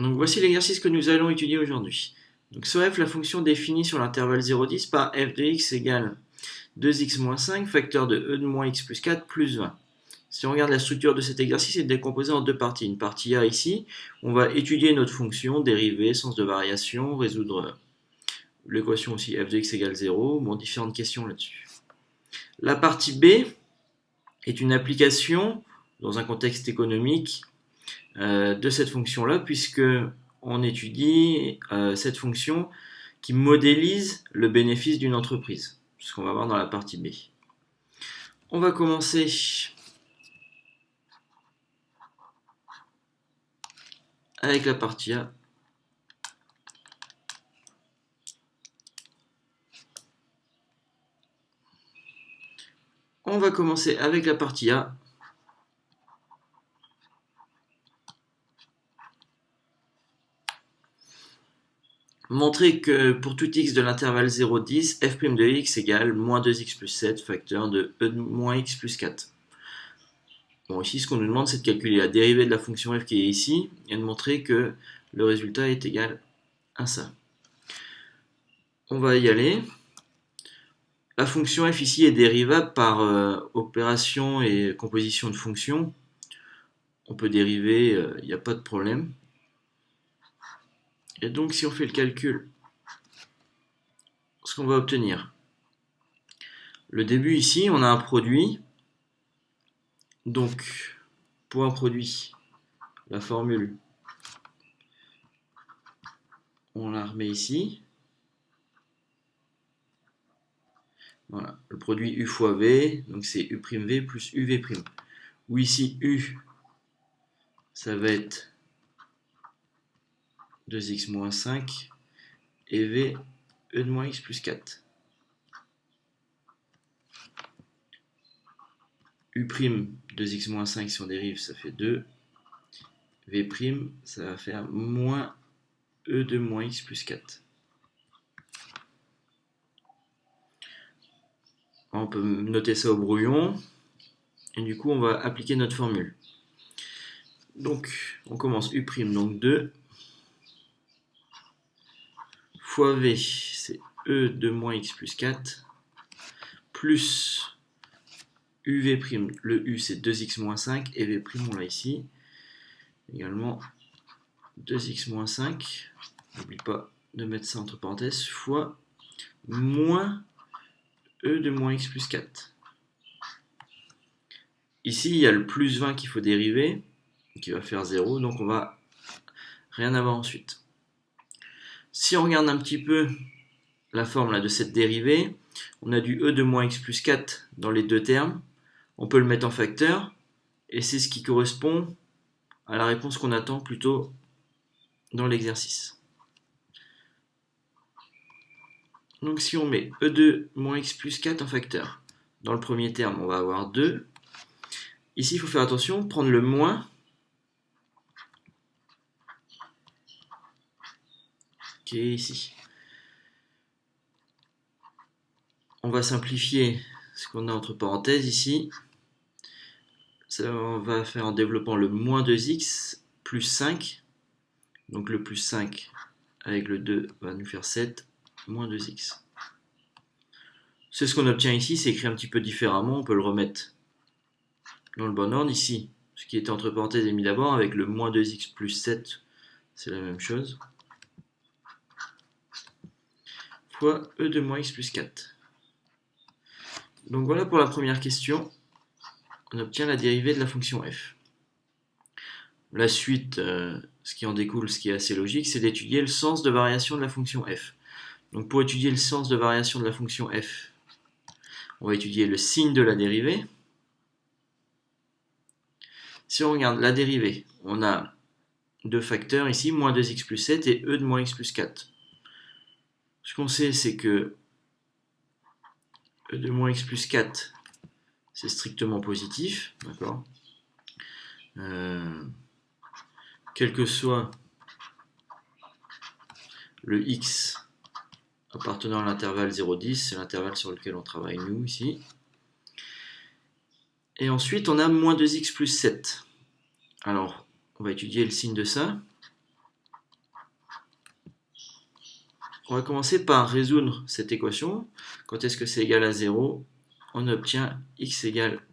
Donc voici l'exercice que nous allons étudier aujourd'hui. Donc sur f, la fonction définie sur l'intervalle 0,10 par f de x égale 2x moins 5, facteur de e de moins x plus 4 plus 20. Si on regarde la structure de cet exercice, il est décomposé en deux parties. Une partie A ici, on va étudier notre fonction, dériver, sens de variation, résoudre l'équation aussi f de x égale 0, bon, différentes questions là-dessus. La partie B est une application dans un contexte économique de cette fonction-là, puisque on étudie cette fonction qui modélise le bénéfice d'une entreprise, ce qu'on va voir dans la partie B. On va commencer avec la partie A. On va commencer avec la partie A. Montrer que pour tout x de l'intervalle 0,10, f' de x égale moins 2x plus 7, facteur de e de moins x plus 4. Bon, ici, ce qu'on nous demande, c'est de calculer la dérivée de la fonction f qui est ici, et de montrer que le résultat est égal à ça. On va y aller. La fonction f ici est dérivable par opération et composition de fonctions. On peut dériver, il n'y a pas de problème. Et donc, si on fait le calcul, ce qu'on va obtenir, le début ici, on a un produit. Donc, pour un produit, la formule, on la remet ici. Voilà, le produit U fois V, donc c'est U'V plus UV'. Où ici, U, ça va être 2x moins 5, et V, E de moins x plus 4. U', 2x moins 5, si on dérive, ça fait 2. V', ça va faire moins E de moins x plus 4. On peut noter ça au brouillon. Et du coup, on va appliquer notre formule. Donc, on commence U', donc 2. Fois V, c'est E de moins x plus 4. Plus UV', le U c'est 2x moins 5. Et V', on l'a ici. Également 2x moins 5. N'oublie pas de mettre ça entre parenthèses. Fois moins E de moins x plus 4. Ici, il y a le plus 20 qu'il faut dériver, qui va faire 0, donc on va rien avoir ensuite. Si on regarde un petit peu la forme là, de cette dérivée, on a du e de moins x plus 4 dans les deux termes, on peut le mettre en facteur, et c'est ce qui correspond à la réponse qu'on attend plutôt dans l'exercice. Donc si on met e de moins x plus 4 en facteur, dans le premier terme, on va avoir 2. Ici, il faut faire attention, prendre le moins qui est ici. On va simplifier ce qu'on a entre parenthèses ici. Ça, on va faire en développant le moins 2x plus 5. Donc le plus 5 avec le 2 va nous faire 7, moins 2x. C'est ce qu'on obtient ici, c'est écrit un petit peu différemment, on peut le remettre dans le bon ordre ici. Ce qui était entre parenthèses est mis d'abord avec le moins 2x plus 7, c'est la même chose. Fois e de moins x plus 4. Donc voilà pour la première question, on obtient la dérivée de la fonction f. La suite, ce qui en découle, ce qui est assez logique, c'est d'étudier le sens de variation de la fonction f. Donc pour étudier le sens de variation de la fonction f, on va étudier le signe de la dérivée. Si on regarde la dérivée, on a deux facteurs ici, moins 2x plus 7 et e de moins x plus 4. Ce qu'on sait, c'est que e de moins x plus 4, c'est strictement positif, d'accord, quel que soit le x appartenant à l'intervalle 0,10, c'est l'intervalle sur lequel on travaille nous ici. Et ensuite, on a moins 2x plus 7. Alors, on va étudier le signe de ça. On va commencer par résoudre cette équation. Quand est-ce que c'est égal à 0? On obtient x égale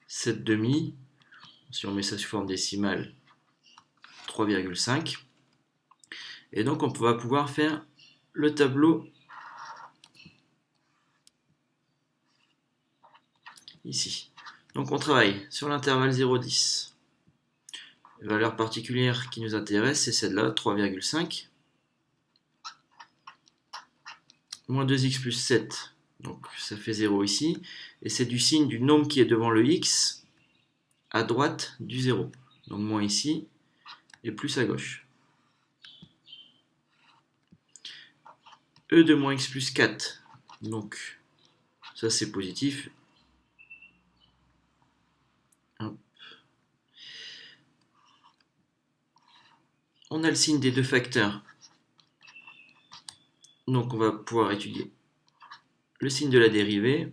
7 demi. Si on met ça sous forme décimale, 3,5. Et donc on va pouvoir faire le tableau ici. Donc on travaille sur l'intervalle 0,10. La valeur particulière qui nous intéresse, c'est celle-là, 3,5. Moins 2x plus 7, donc ça fait 0 ici. Et c'est du signe du nombre qui est devant le x à droite du 0. Donc moins ici et plus à gauche. E de moins x plus 4, donc ça c'est positif. Hop. On a le signe des deux facteurs. Donc on va pouvoir étudier le signe de la dérivée.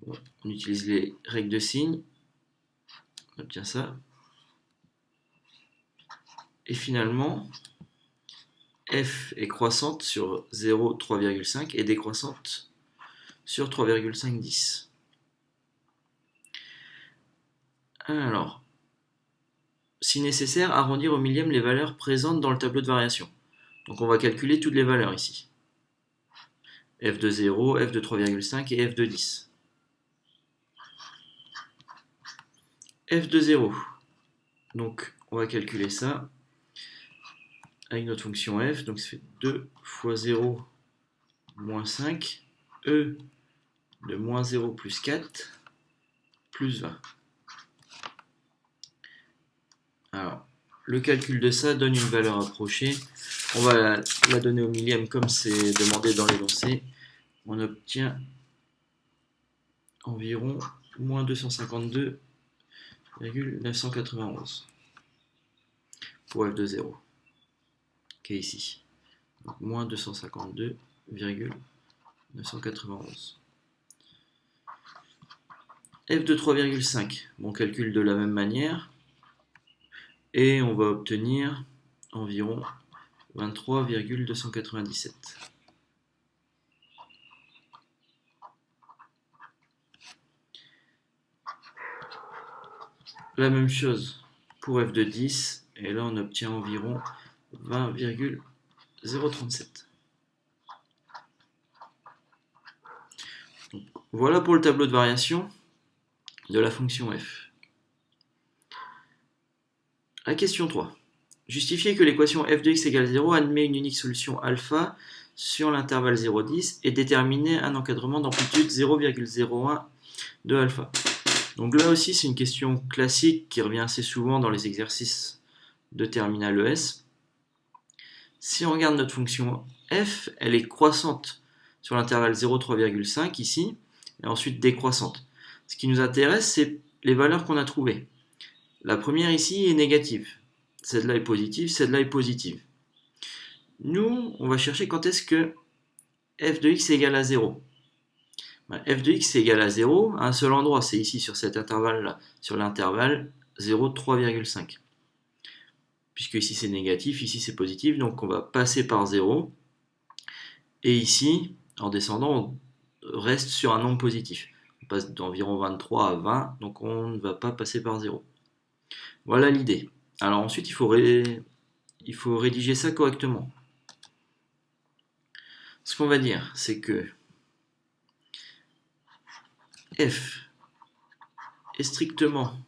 Bon, on utilise les règles de signes. On obtient ça. Et finalement, f est croissante sur 0, 3,5 et décroissante sur 3,510. Alors, si nécessaire, arrondir au millième les valeurs présentes dans le tableau de variation. Donc on va calculer toutes les valeurs ici. F de 0, F de 3,5 et F de 10. F de 0. Donc on va calculer ça avec notre fonction f. Donc ça fait 2 fois 0 moins 5. E de moins 0 plus 4 plus 20. Alors, le calcul de ça donne une valeur approchée. On va la donner au millième comme c'est demandé dans l'énoncé. On obtient environ moins 252,991 pour f de 0, qui est ici. Donc moins 252,991. F de 3,5, on calcule de la même manière. Et on va obtenir environ 23,297. La même chose pour f de 10, et là on obtient environ 20,037. Voilà pour le tableau de variation de la fonction f. La question 3. Justifier que l'équation f de x égale 0 admet une unique solution alpha sur l'intervalle 0,10 et déterminer un encadrement d'amplitude 0,01 de alpha. Donc là aussi c'est une question classique qui revient assez souvent dans les exercices de terminale ES. Si on regarde notre fonction f, elle est croissante sur l'intervalle 0,3,5 ici, et ensuite décroissante. Ce qui nous intéresse, c'est les valeurs qu'on a trouvées. La première ici est négative. Celle-là est positive, celle-là est positive. Nous, on va chercher quand est-ce que f de x est égal à 0. F de x est égal à 0 à un seul endroit, c'est ici sur cet intervalle-là, sur l'intervalle 0,3,5. Puisque ici c'est négatif, ici c'est positif, donc on va passer par 0. Et ici, en descendant, on reste sur un nombre positif. On passe d'environ 23 à 20, donc on ne va pas passer par 0. Voilà l'idée. Alors ensuite, il faut rédiger ça correctement. Ce qu'on va dire, c'est que f est strictement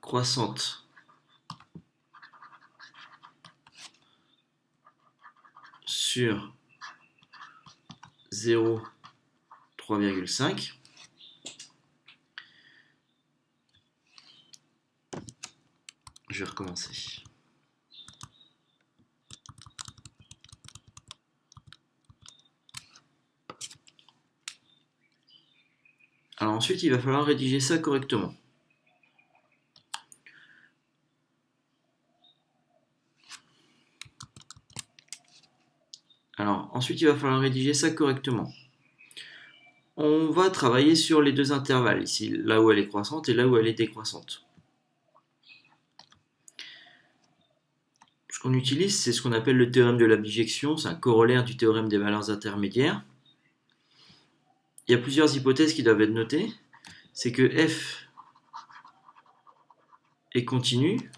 croissante sur 0,3,5. Je vais recommencer. Alors ensuite, il va falloir rédiger ça correctement. Ensuite, il va falloir rédiger ça correctement. On va travailler sur les deux intervalles, ici, là où elle est croissante et là où elle est décroissante. qu'on utilise, c'est ce qu'on appelle le théorème de la bijection, c'est un corollaire du théorème des valeurs intermédiaires. Il y a plusieurs hypothèses qui doivent être notées. C'est que f est continue,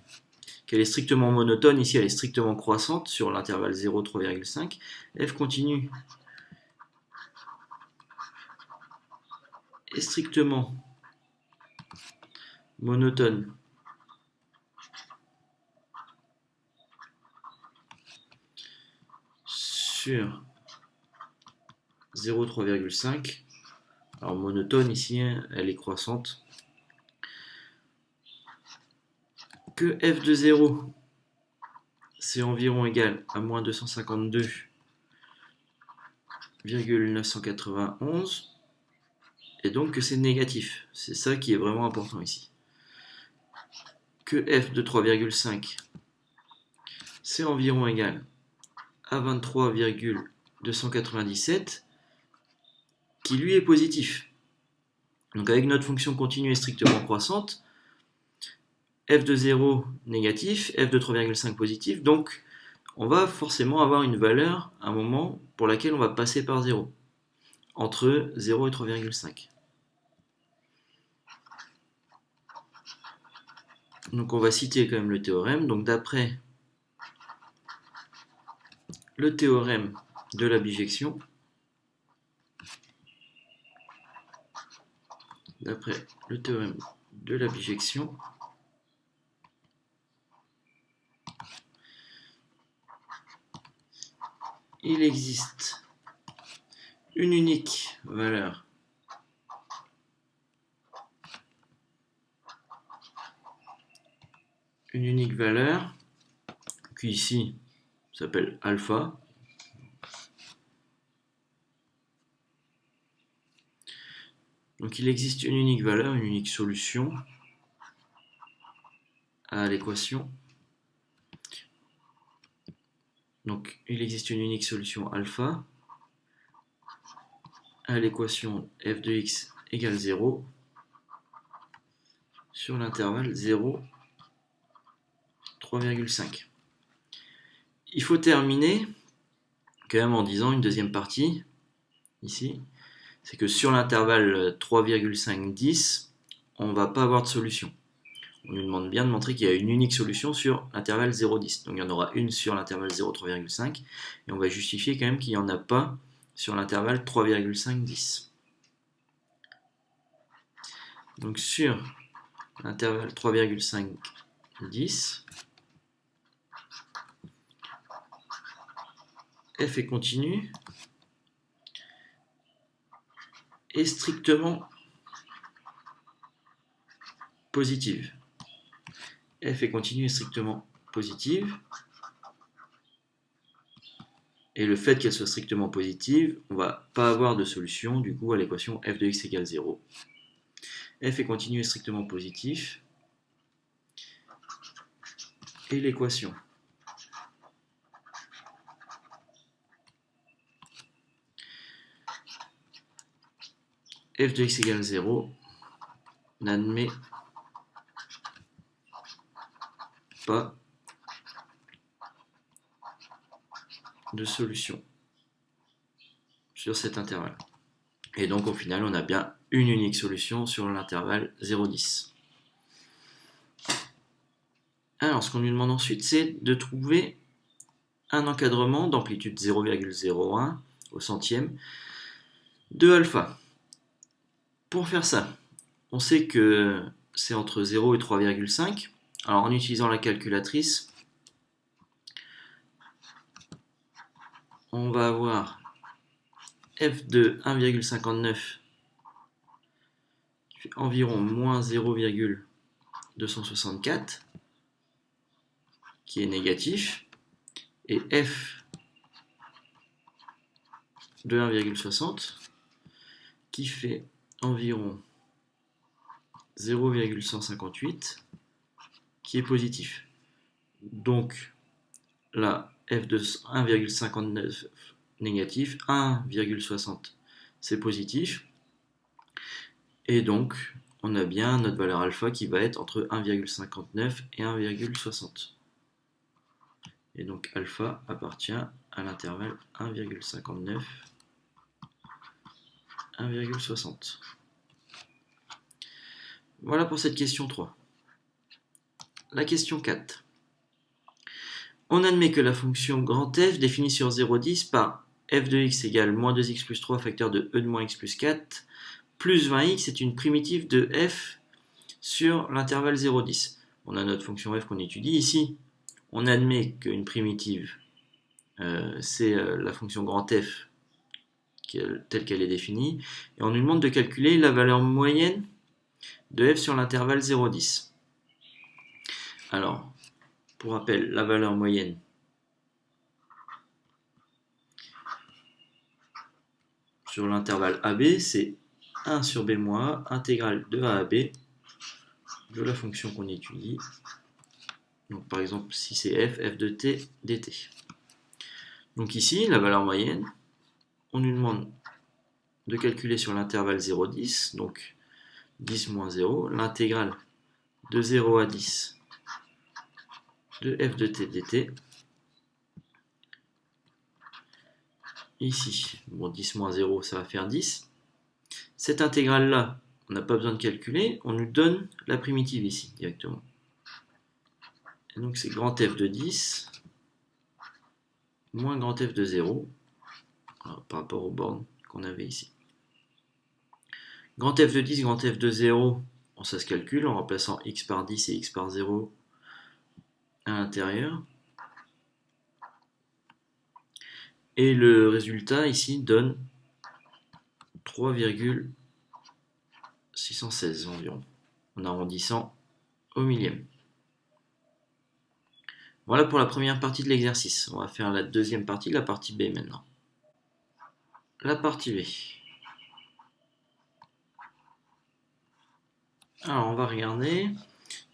qu'elle est strictement monotone, ici elle est strictement croissante sur l'intervalle 0, 3,5. f continue est strictement monotone sur 0, 3,5. Alors monotone ici, elle est croissante. Que f de 0, c'est environ égal à moins 252,991, et donc que c'est négatif. C'est ça qui est vraiment important ici. Que f de 3,5, c'est environ égal à 23,297, qui lui est positif. Donc avec notre fonction continue et strictement croissante, f de 0 négatif, f de 3,5 positif, donc on va forcément avoir une valeur à un moment pour laquelle on va passer par 0, entre 0 et 3,5. Donc on va citer quand même le théorème. Donc d'après le théorème de la bijection, il existe une unique valeur qui ici s'appelle alpha. Donc il existe une unique valeur, une unique solution à l'équation. Donc il existe une unique solution alpha à l'équation f de x égale 0 sur l'intervalle 0, 3,5. Il faut terminer quand même en disant une deuxième partie, ici, c'est que sur l'intervalle 3,5, 10, on ne va pas avoir de solution. On nous demande bien de montrer qu'il y a une unique solution sur l'intervalle 0,10. Donc il y en aura une sur l'intervalle 0, 3,5, et on va justifier quand même qu'il n'y en a pas sur l'intervalle 3,5, 10. Donc sur l'intervalle 3,5, 10, f est continue et strictement positive. F est continue et strictement positive. Et le fait qu'elle soit strictement positive, on ne va pas avoir de solution du coup à l'équation f de x égale 0. F est continue et strictement positif. Et l'équation f de x égale 0 n'admet pas de solution sur cet intervalle. Et donc au final, on a bien une unique solution sur l'intervalle 0,10. Alors ce qu'on lui demande ensuite, c'est de trouver un encadrement d'amplitude 0,01 au centième de alpha. Pour faire ça, on sait que c'est entre 0 et 3,5. Alors en utilisant la calculatrice, on va avoir f de 1,59 qui fait environ moins 0,264 qui est négatif, et f de 1,60 qui fait environ 0,158 qui est positif. Donc là, f de 1,59 négatif, 1,60 c'est positif, et donc on a bien notre valeur alpha qui va être entre 1,59 et 1,60. Et donc alpha appartient à l'intervalle 1,59, 1,60. Voilà pour cette question 3. La question 4. On admet que la fonction grand f définie sur 0,10 par f de x égale moins 2x plus 3 facteur de e de moins x plus 4 plus 20x est une primitive de f sur l'intervalle 0,10. On a notre fonction f qu'on étudie ici. On admet qu'une primitive, c'est la fonction grand f telle qu'elle est définie. Et on nous demande de calculer la valeur moyenne de f sur l'intervalle 0,10. Alors, pour rappel, la valeur moyenne, sur l'intervalle AB, c'est 1 sur b moins a intégrale de a à b de la fonction qu'on étudie. Donc par exemple, si c'est f de t dt. Donc ici, la valeur moyenne, on nous demande de calculer sur l'intervalle 0,10, donc 10 moins 0, l'intégrale de 0 à 10 de f de t dt. Ici, bon, 10 moins 0, ça va faire 10. Cette intégrale-là, on n'a pas besoin de calculer, on nous donne la primitive ici, directement. Et donc c'est grand f de 10 moins grand f de 0, par rapport aux bornes qu'on avait ici. Grand f de 10, grand f de 0, bon, ça se calcule en remplaçant x par 10 et x par 0 à l'intérieur. Et le résultat ici donne 3,616 environ, en arrondissant au millième. Voilà pour la première partie de l'exercice. On va faire la deuxième partie, la partie B maintenant. La partie B. Alors on va regarder.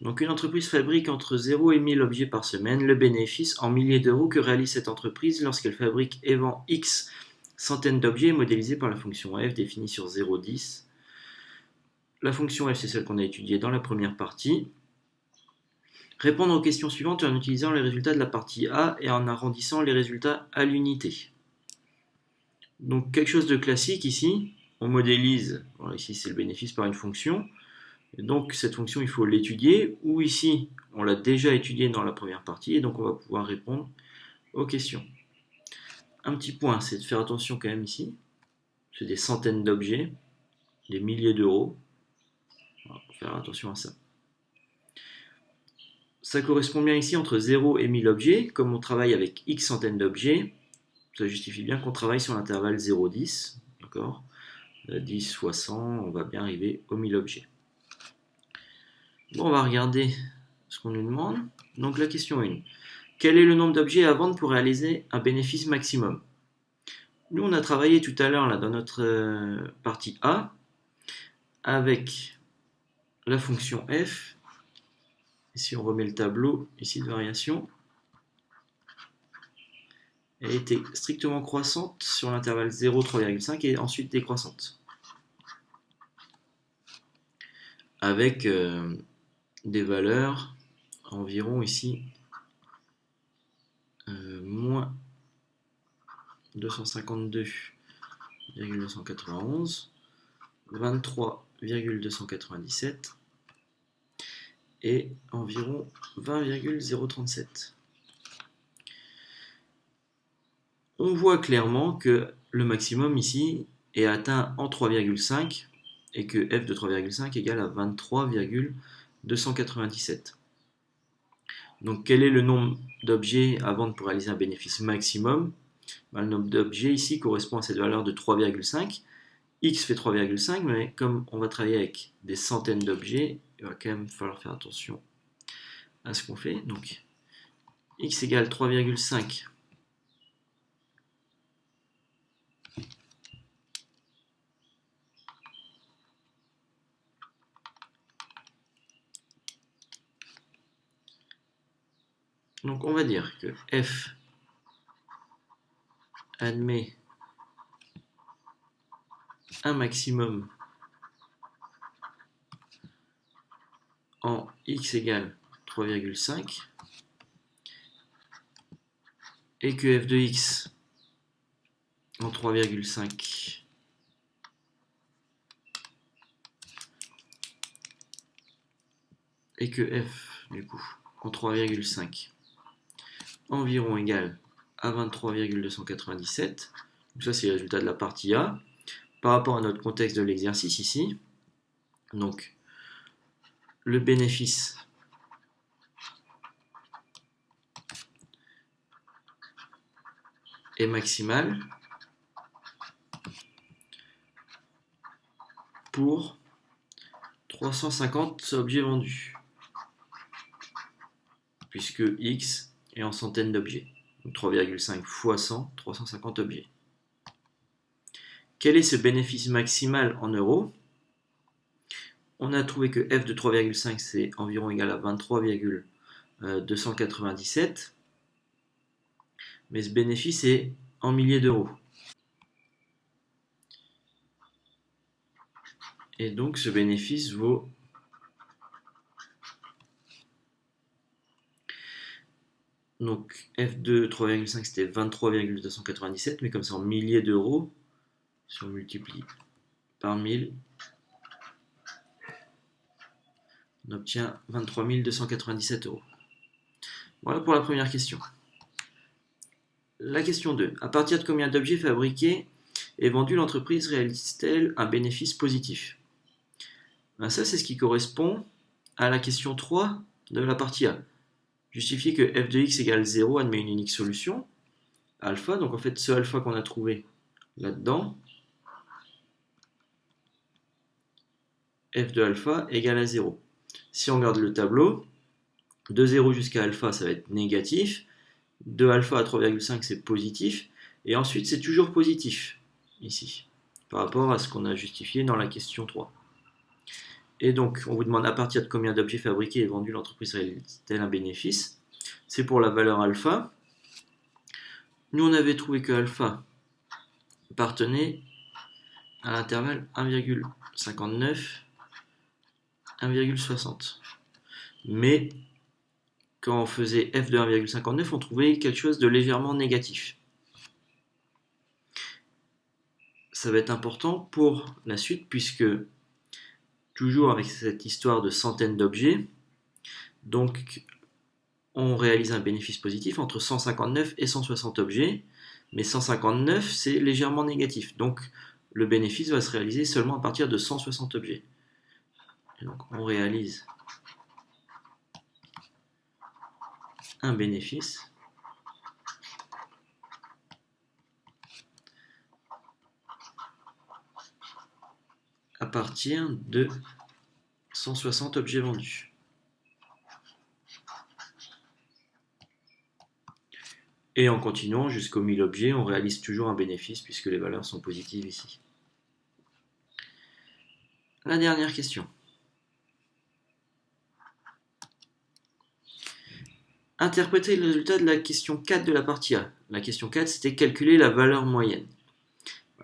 Donc une entreprise fabrique entre 0 et 1000 objets par semaine. Le bénéfice en milliers d'euros que réalise cette entreprise lorsqu'elle fabrique et vend X centaines d'objets est modélisé par la fonction f définie sur 0,10. La fonction f, c'est celle qu'on a étudiée dans la première partie. Répondre aux questions suivantes en utilisant les résultats de la partie A et en arrondissant les résultats à l'unité. Donc quelque chose de classique ici, on modélise, alors ici c'est le bénéfice par une fonction, et donc cette fonction il faut l'étudier, ou ici on l'a déjà étudiée dans la première partie, et donc on va pouvoir répondre aux questions. Un petit point, c'est de faire attention quand même ici, c'est des centaines d'objets, des milliers d'euros, on va faire attention à ça. Ça correspond bien ici entre 0 et 1000 objets, comme on travaille avec x centaines d'objets, ça justifie bien qu'on travaille sur l'intervalle 0,10, d'accord ? 10 fois 100, on va bien arriver aux 1000 objets. Bon, on va regarder ce qu'on nous demande. Donc la question 1. Quel est le nombre d'objets à vendre pour réaliser un bénéfice maximum? Nous, on a travaillé tout à l'heure là dans notre partie A avec la fonction f. Et si on remet le tableau ici de variation, elle était strictement croissante sur l'intervalle 0, 3,5 et ensuite décroissante. Avec des valeurs environ ici moins 252,291, 23,297 et environ 20,037. On voit clairement que le maximum ici est atteint en 3,5 et que f de 3,5 égale à 23,297. Donc quel est le nombre d'objets à vendre pour réaliser un bénéfice maximum? Le nombre d'objets ici correspond à cette valeur de 3,5. X fait 3,5, mais comme on va travailler avec des centaines d'objets, il va quand même falloir faire attention à ce qu'on fait. Donc x égale 3,5. Donc on va dire que f admet un maximum en x égale 3,5 et que f de x en 3,5 et que f du coup en 3,5 environ égal à 23,297. Donc ça c'est le résultat de la partie A par rapport à notre contexte de l'exercice ici. Donc le bénéfice est maximal pour 350 objets vendus, puisque X est en centaines d'objets. Donc 3,5 fois 100, 350 objets. Quel est ce bénéfice maximal en euros? On a trouvé que f de 3,5 c'est environ égal à 23,297, mais ce bénéfice est en milliers d'euros. Et donc ce bénéfice vaut donc f de 3,5 c'était 23,297, mais comme c'est en milliers d'euros, si on multiplie par 1000, on obtient 23 297 euros. Voilà pour la première question. La question 2. À partir de combien d'objets fabriqués et vendus l'entreprise réalise-t-elle un bénéfice positif? Ben ça, c'est ce qui correspond à la question 3 de la partie A. Justifier que f de x égale 0 admet une unique solution, alpha. Donc en fait, ce alpha qu'on a trouvé là-dedans, f de alpha égale à 0. Si on regarde le tableau, de 0 jusqu'à alpha, ça va être négatif. De alpha à 3,5, c'est positif. Et ensuite, c'est toujours positif, ici, par rapport à ce qu'on a justifié dans la question 3. Et donc, on vous demande à partir de combien d'objets fabriqués et vendus l'entreprise réalise-t-elle un bénéfice? C'est pour la valeur alpha. Nous, on avait trouvé que alpha appartenait à l'intervalle 1,59, 1,60. Mais quand on faisait f de 1,59, on trouvait quelque chose de légèrement négatif. Ça va être important pour la suite, puisque toujours avec cette histoire de centaines d'objets, donc on réalise un bénéfice positif entre 159 et 160 objets, mais 159 c'est légèrement négatif, donc le bénéfice va se réaliser seulement à partir de 160 objets. Et donc on réalise un bénéfice à partir de 160 objets vendus. Et en continuant jusqu'aux 1000 objets, on réalise toujours un bénéfice puisque les valeurs sont positives ici. La dernière question. Interpréter le résultat de la question 4 de la partie A. La question 4, c'était calculer la valeur moyenne.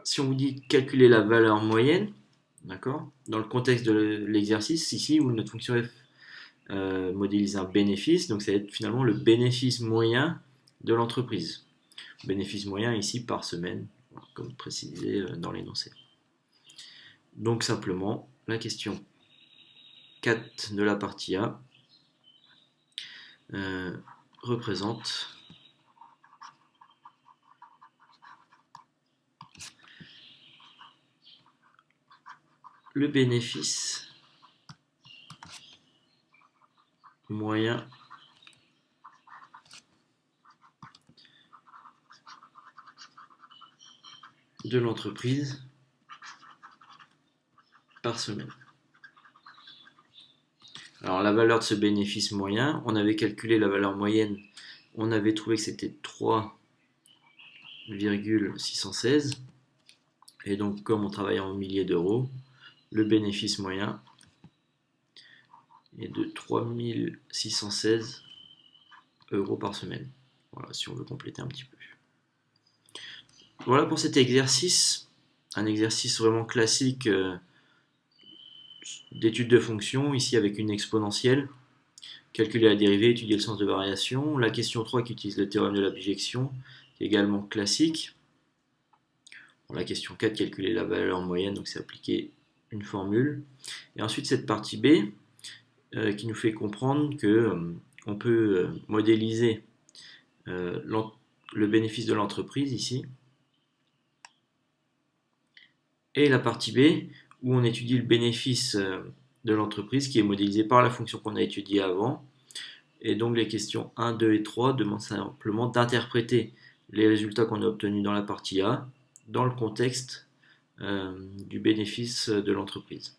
Si on vous dit calculer la valeur moyenne, d'accord, dans le contexte de l'exercice ici où notre fonction f modélise un bénéfice, donc ça va être finalement le bénéfice moyen de l'entreprise. Bénéfice moyen ici par semaine, comme précisé dans l'énoncé. Donc simplement, la question 4 de la partie A représente le bénéfice moyen de l'entreprise par semaine. Alors la valeur de ce bénéfice moyen, on avait calculé la valeur moyenne, on avait trouvé que c'était 3,616, et donc comme on travaille en milliers d'euros, le bénéfice moyen est de 3616 euros par semaine. Voilà, si on veut compléter un petit peu. Voilà pour cet exercice, un exercice vraiment classique d'étude de fonctions, ici avec une exponentielle. calculer la dérivée, étudier le sens de variation. La question 3 qui utilise le théorème de la bijection, qui est également classique. Bon, la question 4, calculer la valeur moyenne, donc c'est appliquer une formule. Et ensuite cette partie B, qui nous fait comprendre que on peut modéliser le bénéfice de l'entreprise ici. Et la partie B, où on étudie le bénéfice de l'entreprise qui est modélisé par la fonction qu'on a étudiée avant. Et donc les questions 1, 2 et 3 demandent simplement d'interpréter les résultats qu'on a obtenus dans la partie A dans le contexte du bénéfice de l'entreprise.